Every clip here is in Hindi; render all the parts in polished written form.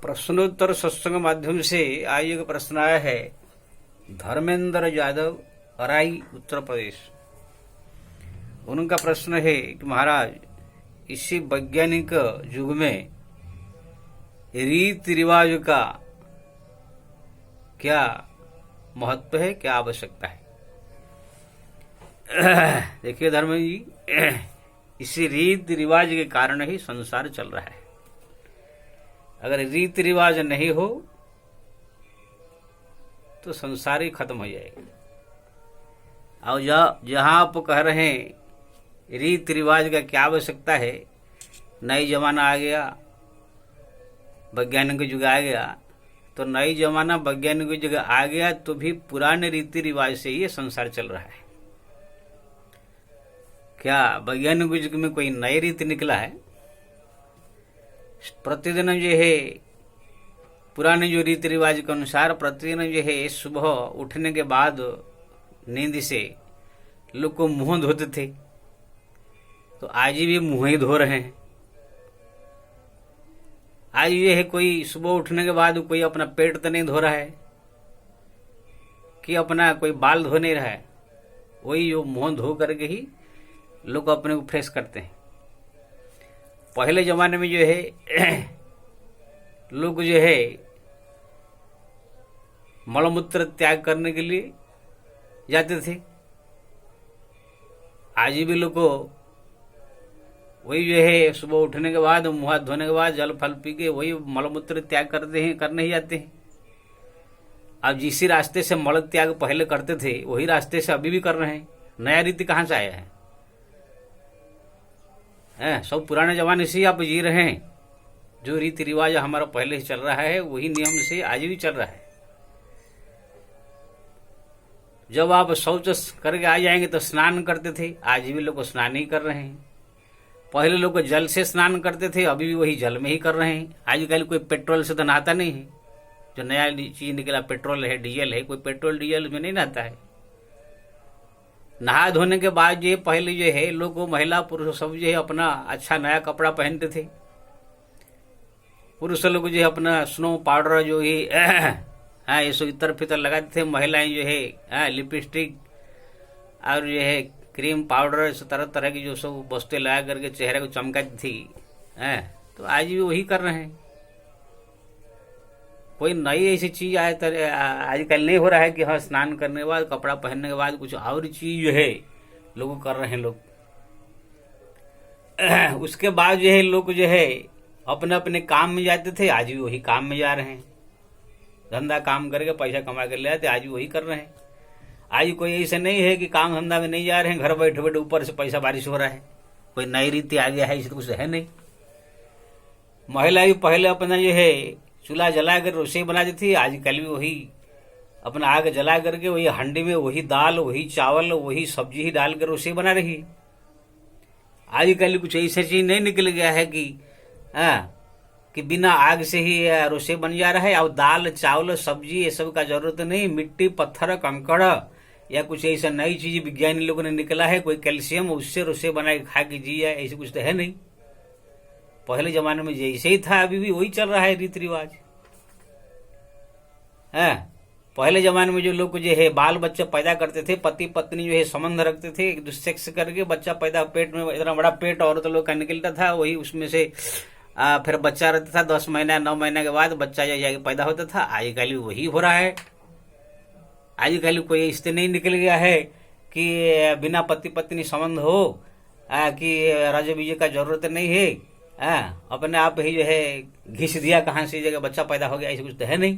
प्रश्नोत्तर सत्संग माध्यम से आज एक प्रश्न आया है। धर्मेंद्र यादव, अराई, उत्तर प्रदेश। उनका प्रश्न है कि महाराज, इसी वैज्ञानिक युग में रीति रिवाज का क्या महत्व है, क्या आवश्यकता है? देखिए धर्म जी, इसी रीति रिवाज के कारण ही संसार चल रहा है। अगर रीति रिवाज नहीं हो तो संसार ही खत्म हो जाएगा। और जहां आप कह रहे हैं रीति रिवाज का क्या आवश्यकता है, नई जमाना आ गया, वैज्ञानिक युग आ गया, तो नई जमाना वैज्ञानिक युग आ गया तो भी पुराने रीति रिवाज से ही संसार चल रहा है। क्या वैज्ञानिक युग में कोई नई रीति निकला है? प्रतिदिन जो है पुराने जो रीति रिवाज के अनुसार प्रतिदिन जो है सुबह उठने के बाद नींद से लोग को मुंह धोते थे, तो आज भी मुंह ही धो रहे हैं। आज ये है कोई सुबह उठने के बाद कोई अपना पेट तो नहीं धो रहा है कि अपना कोई बाल धो नहीं रहा है, वही जो मुंह धो करके ही लोग अपने को फ्रेश करते हैं। पहले जमाने में जो है लोग जो है मलमूत्र त्याग करने के लिए जाते थे। आज भी लोग को वही जो है सुबह उठने के बाद मुंह हाथ धोने के बाद जल फल पी के वही मलमूत्र त्याग करते हैं, करने ही जाते हैं। अब जिस रास्ते से मल त्याग पहले करते थे वही रास्ते से अभी भी कर रहे हैं। नया रीति कहाँ से आया है? सब पुराने जमाने से ही आप जी रहे हैं। जो रीति रिवाज हमारा पहले से चल रहा है वही नियम से आज भी चल रहा है। जब आप शौच करके आ जाएंगे तो स्नान करते थे, आज भी लोग स्नान ही कर रहे हैं। पहले लोग जल से स्नान करते थे, अभी भी वही जल में ही कर रहे हैं। आजकल कोई पेट्रोल से तो नहाता नहीं है। जो नया चीज निकला पेट्रोल है, डीजल है, कोई पेट्रोल डीजल में नहीं नहाता है। नहा धोने के बाद ये पहले जो है लोग महिला पुरुष सब जो है अपना अच्छा नया कपड़ा पहनते थे। पुरुष लोग जो है अपना स्नो पाउडर जो है ये सब इतर फितर लगाते थे। महिलाएं जो है लिपस्टिक और जो है क्रीम पाउडर तरह तरह की जो सब वस्तुएं लगा करके चेहरे को चमकाती थी। तो आज भी वही कर रहे हैं। कोई नई ऐसी चीज आए तो आजकल नहीं हो रहा है कि हाँ स्नान करने के बाद कपड़ा पहनने के बाद कुछ और चीज जो है लोग कर रहे हैं। लोग उसके बाद जो है लोग जो है अपने अपने काम में जाते थे, आज भी वही काम में जा रहे हैं। धंधा काम करके पैसा कमा कर ले आते, आज भी वही कर रहे हैं। आज कोई ऐसा नहीं है कि काम धंधा में नहीं जा रहे हैं, घर बैठे बैठे ऊपर से पैसा बारिश हो रहा है। कोई नई रीति आ गया है इसे कुछ है नहीं। महिला भी पहले अपना जो है चूल्हा जला कर रसोई बनाती थी, आजकल भी वही अपना आग जला करके वही हंडी में वही दाल वही चावल वही सब्जी ही डाल कर रसोई बना रही है। आजकल कुछ ऐसा चीज नहीं निकल गया है कि बिना आग से ही रसोई बन जा रहा है। और दाल चावल सब्जी ये सब का जरूरत नहीं। मिट्टी पत्थर कंकड़ या कुछ ऐसा नई चीज विज्ञानी लोगों ने निकला है, कोई कैल्शियम उससे रसोई बना के खा के जी जाए, ऐसे कुछ तो है नहीं। पहले जमाने में जैसे ही था अभी भी वही चल रहा है रीति रिवाज। पहले जमाने में जो लोग जो है बाल बच्चे पैदा करते थे, पति पत्नी जो है संबंध रखते थे, एक दूसरे सेक्स करके बच्चा पैदा, पेट में इतना बड़ा पेट औरत लोग का निकलता था, वही उसमें से फिर बच्चा रहता था। 10 महीना 9 महीने के बाद बच्चा जाके पैदा होता था। आजकल वही हो रहा है। आजकल कोई इससे नहीं निकल गया है कि बिना पति पत्नी संबंध हो कि राजा विजय का जरूरत नहीं है। अपने आप ही जो है घिस दिया कहां से जगह बच्चा पैदा हो गया, ऐसे कुछ तो है नहीं।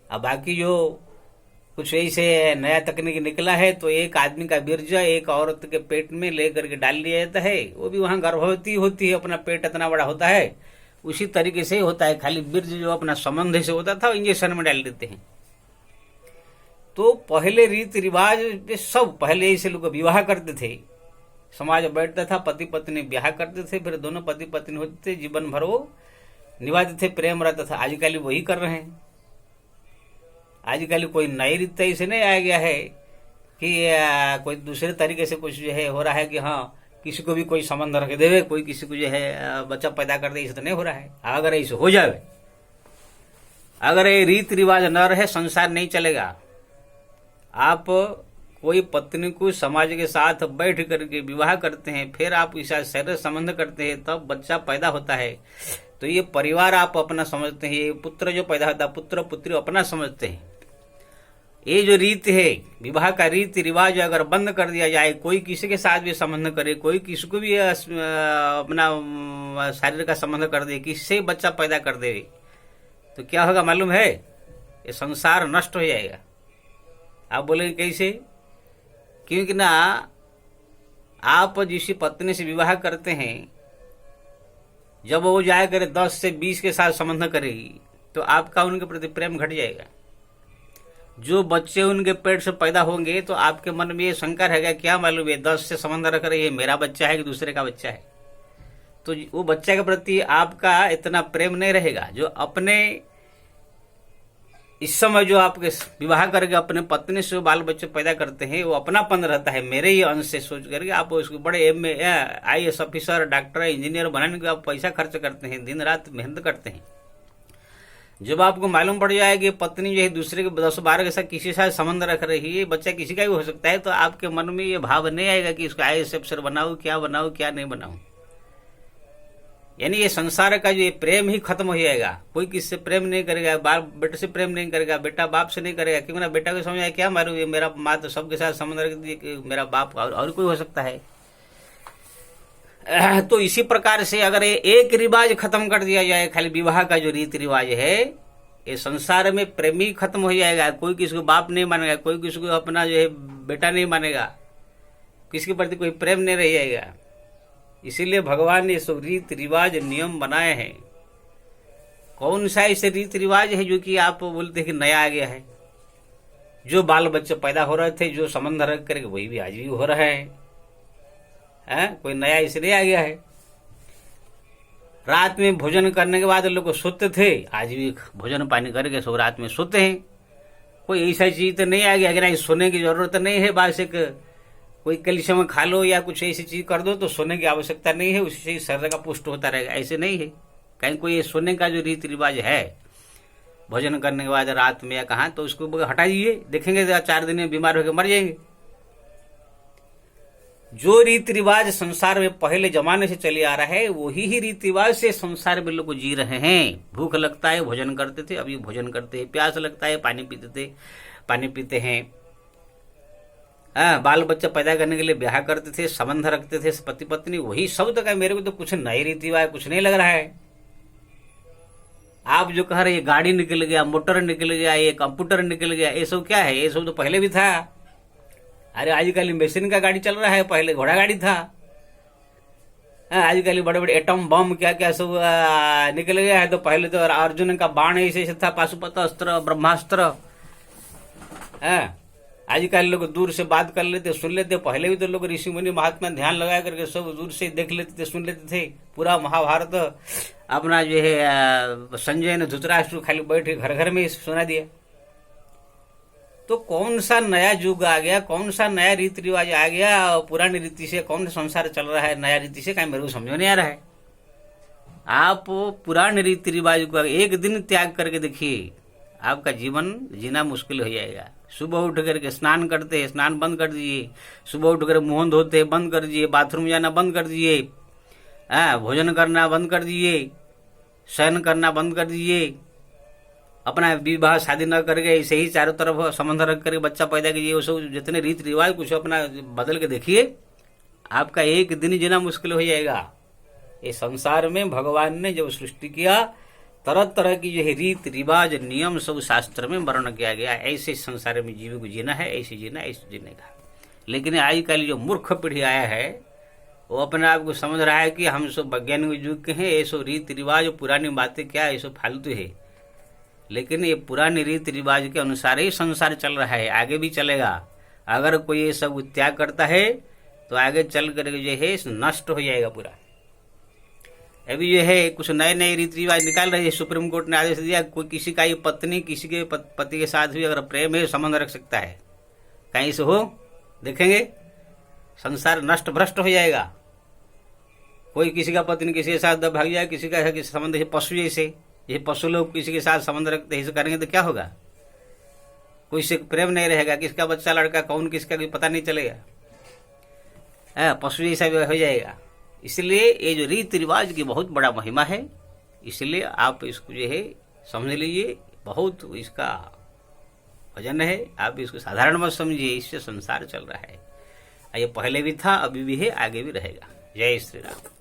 अब बाकी जो कुछ ऐसे नया तकनीक निकला है तो एक आदमी का बीर्ज एक औरत के पेट में लेकर के डाल दिया जाता है, वो भी वहां गर्भवती होती है, अपना पेट इतना बड़ा होता है, उसी तरीके से होता है। खाली बीर्ज जो अपना संबंध से होता था इंजेक्शन में डाल देते हैं। तो पहले रीति रिवाज सब पहले ऐसे लोग विवाह करते थे, समाज बैठता था, पति पत्नी ब्याह करते थे, फिर दोनों पति पत्नी होते थे, जीवन भर वो निभाते थे, प्रेम रहता था। आजकल वही कर रहे हैं। आजकल कोई नई रीति से नहीं आ गया है कि कोई दूसरे तरीके से कुछ जो है हो रहा है कि हाँ किसी को भी कोई संबंध रख देवे, कोई किसी को जो है बच्चा पैदा कर दे, ऐसा तो नहीं हो रहा है। अगर ऐसे हो जाए, अगर ये रीति रिवाज न रहे, संसार नहीं चलेगा। आप कोई पत्नी को समाज के साथ बैठ करके विवाह करते हैं, फिर आप इसका शरीर संबंध करते हैं, तब बच्चा पैदा होता है, तो ये परिवार आप अपना समझते हैं। ये पुत्र जो पैदा होता है, पुत्र पुत्री अपना समझते हैं। ये जो रीति है, विवाह का रीति रिवाज अगर बंद कर दिया जाए, कोई किसी के साथ भी संबंध करे, कोई किसी को भी अपना शरीर का संबंध कर दे, किससे बच्चा पैदा कर दे, तो क्या होगा मालूम है? ये संसार नष्ट हो जाएगा। आप बोलेंगे कैसे? क्योंकि ना, आप जिस पत्नी से विवाह करते हैं, जब वो जाया करे 10 से 20 के साथ संबंध करेगी, तो आपका उनके प्रति प्रेम घट जाएगा। जो बच्चे उनके पेट से पैदा होंगे, तो आपके मन में ये शंका रहेगा, क्या मालूम है 10 से संबंध रख रही है, मेरा बच्चा है कि दूसरे का बच्चा है। तो वो बच्चे के प्रति आपका इतना प्रेम नहीं रहेगा। जो अपने इस समय जो आपके विवाह करके अपने पत्नी से बाल बच्चे पैदा करते हैं, वो अपनापन रहता है, मेरे ही अंश से सोच करके आप उसको बड़े IAS ऑफिसर, डॉक्टर, इंजीनियर बनाने के आप पैसा खर्च करते हैं, दिन रात मेहनत करते हैं। जब आपको मालूम पड़ जाए कि पत्नी जो है दूसरे के 10-12 के साथ किसी के साथ संबंध रख रही है, बच्चा किसी का भी हो सकता है, तो आपके मन में ये भाव नहीं आएगा कि इसको IAS ऑफिसर बनाऊं, क्या नहीं बनाऊं। यानी ये संसार का जो ये प्रेम ही खत्म हो जाएगा। कोई किससे प्रेम नहीं करेगा, बाप बेटे से प्रेम नहीं करेगा, बेटा बाप से नहीं करेगा, क्योंकि ना बेटा को समझ आए क्या मारू, ये मेरा माँ तो सबके साथ संबंध रखती है, मेरा बाप और कोई हो सकता है। तो इसी प्रकार से अगर ये एक रिवाज खत्म कर दिया जाए, खाली विवाह का जो रीति रिवाज है, ये संसार में प्रेम ही खत्म हो जाएगा। कोई किसी को बाप नहीं मानेगा, कोई किसी को अपना जो है बेटा नहीं मानेगा, किसी के प्रति कोई प्रेम नहीं रह जाएगा। इसीलिए भगवान ने सब रीति रिवाज नियम बनाए हैं। कौन सा ऐसे रीति रिवाज है जो कि आप बोलते हैं कि नया आ गया है? जो बाल बच्चे पैदा हो रहे थे, जो संबंध रख करके, वही भी आज भी हो रहा है। कोई नया इसलिए आ गया है। रात में भोजन करने के बाद लोग सोते थे, आज भी भोजन पानी करके सब रात में सोते हैं। कोई ऐसा चीज तो नहीं आ गया कि नहीं सोने की जरूरत नहीं है, बस एक कोई कैल्शियम खा लो या कुछ ऐसी चीज कर दो तो सोने की आवश्यकता नहीं है, उससे ही शरीर का पुष्ट होता रहेगा, ऐसे नहीं है। कहीं कोई सोने का जो रीति रिवाज है भोजन करने के बाद रात में या कहा, तो उसको हटा दीजिए, देखेंगे 4 दिन में बीमार होकर मर जाएंगे। जो रीति रिवाज संसार में पहले जमाने से चले आ रहा है, वही ही रीति रिवाज से संसार में लोग जी रहे हैं। भूख लगता है भोजन करते थे, अभी भोजन करते हैं। प्यास लगता है पानी पीते थे, पानी पीते हैं। बाल बच्चा पैदा करने के लिए ब्याह करते थे, संबंध रखते थे पति पत्नी, वही सब तक है। मेरे को तो कुछ नई रीति रिवाज कुछ नहीं लग रहा है। आप जो कह रहे, ये गाड़ी निकल गया, मोटर निकल गया, ये कंप्यूटर निकल गया, ये सब क्या है? ये सब तो पहले भी था। अरे आजकल मशीन का गाड़ी चल रहा है, पहले घोड़ा गाड़ी था। आजकल बड़े बड़े एटम बम क्या क्या सब निकल गया है। तो पहले तो अर्जुन का बाण ऐसे था, पाशुपत अस्त्र, ब्रह्मास्त्र। आजकल लोग दूर से बात कर लेते, सुन लेते। पहले भी तो लोग ऋषि मुनि महात्मा ध्यान लगा करके सब दूर से देख लेते थे, सुन लेते थे। पूरा महाभारत अपना जो है संजय ने धृतराष्ट्र खाली बैठ के घर घर में सुना दिया। तो कौन सा नया युग आ गया, कौन सा नया रीति रिवाज आ गया? पुरानी रीति से कौन सा संसार चल रहा है, नया रीति से कहीं मेरे को समझ नहीं आ रहा है। आप पुराने रीति रिवाज को एक दिन त्याग करके देखिए, आपका जीवन जीना मुश्किल हो जाएगा। सुबह उठ करके स्नान करते हैं, स्नान बंद कर दीजिए। सुबह उठ कर मुंह धोते हैं, बंद कर दीजिए। बाथरूम जाना बंद कर दीजिए। भोजन करना बंद कर दीजिए। शयन करना बंद कर दीजिए। अपना विवाह शादी न करके ऐसे ही चारों तरफ संबंध रख करके बच्चा पैदा कीजिए। वो सब जितने रीति रिवाज कुछ अपना बदल के देखिए, आपका एक दिन जीना मुश्किल हो जाएगा। इस संसार में भगवान ने जब सृष्टि किया, तरह तरह की जो है रीति रिवाज नियम सब शास्त्र में वर्णन किया गया। ऐसे संसार में जीव को जीना है, ऐसे जीना, ऐसे जीने का। लेकिन आजकल जो मूर्ख पीढ़ी आया है, वो अपने आप को समझ रहा है कि हम सब वैज्ञानिक युग के हैं, ये सब रीति रिवाज पुरानी बातें क्या ये सब फालतू है। लेकिन ये पुराने रीति रिवाज के अनुसार ही संसार चल रहा है, आगे भी चलेगा। अगर कोई ये सब त्याग करता है तो आगे चल कर जो है नष्ट हो जाएगा पूरा। अभी जो है कुछ नए नए रीति रिवाज निकाल रहे हैं। सुप्रीम कोर्ट ने आदेश दिया, कोई किसी का ये पत्नी किसी के पति के साथ भी अगर प्रेम है संबंध रख सकता है। कहीं से हो देखेंगे, संसार नष्ट भ्रष्ट हो जाएगा। कोई किसी का पत्नी किसी के साथ दब भाग जाए, किसी का है कि संबंध जैसे पशु जैसे पशु लोग किसी के साथ संबंध रखते ऐसे करेंगे तो क्या होगा? कोई से प्रेम नहीं रहेगा, किसका बच्चा लड़का कौन किसका कोई पता नहीं चलेगा, पशु जैसा हो जाएगा। इसलिए ये जो रीति रिवाज की बहुत बड़ा महिमा है, इसलिए आप इसको जो है समझ लीजिए, बहुत इसका वजन है। आप इसको साधारण मत समझिए, इससे संसार चल रहा है। ये पहले भी था, अभी भी है, आगे भी रहेगा। जय श्री राम।